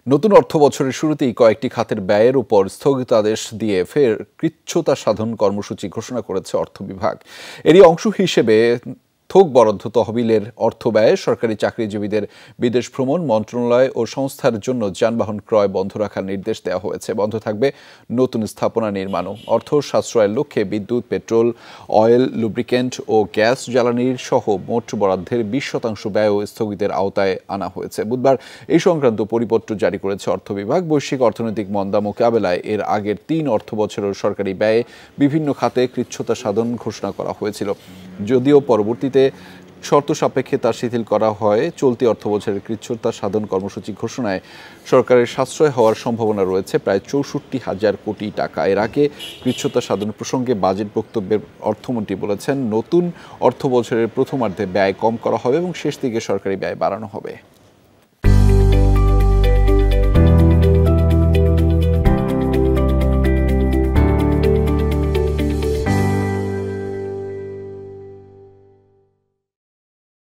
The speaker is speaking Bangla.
নতুন অর্থবছরের শুরুতেই কয়েকটি খাতের ব্যয়ের উপর স্থগিতাদেশ দিয়ে ফের কৃচ্ছ্রতা সাধন কর্মসূচি ঘোষণা করেছে অর্থ বিভাগ। এরই অংশ হিসেবে থোক বরাদ্দ তহবিলের অর্থ ব্যয়ে সরকারি চাকরিজীবীদের বিদেশ ভ্রমণ, মন্ত্রণালয় ও সংস্থার জন্য যানবাহন ক্রয় বন্ধ রাখার নির্দেশ দেওয়া হয়েছে। বন্ধ থাকবে নতুন স্থাপনা নির্মাণও। অর্থ সাশ্রয়ের লক্ষ্যে বিদ্যুৎ, পেট্রোল, অয়েল, লুব্রিকেন্ট ও গ্যাস জ্বালানির সহ মোট বরাদ্দের 20% ব্যয়ও স্থগিতের আওতায় আনা হয়েছে। বুধবার এই সংক্রান্ত পরিপত্র জারি করেছে অর্থ বিভাগ। বৈশ্বিক অর্থনৈতিক মন্দা মোকাবেলায় এর আগের 3 অর্থ বছরের সরকারি ব্যয়ে বিভিন্ন খাতে কৃচ্ছ্রতা সাধন ঘোষণা করা হয়েছিল। যদিও পরবর্তীতে শর্ত সাপেক্ষে তা শিথিল করা হয়। চলতি অর্থবছরের কৃচ্ছ্রতা সাধন কর্মসূচি ঘোষণায় সরকারের সাশ্রয় হওয়ার সম্ভাবনা রয়েছে প্রায় 64,000 কোটি টাকা। এর আগে কৃচ্ছ্রতা সাধন প্রসঙ্গে বাজেট বক্তব্যে অর্থমন্ত্রী বলেছেন, নতুন অর্থবছরের প্রথমার্ধে ব্যয় কম করা হবে এবং শেষ দিকে সরকারি ব্যয় বাড়ানো হবে।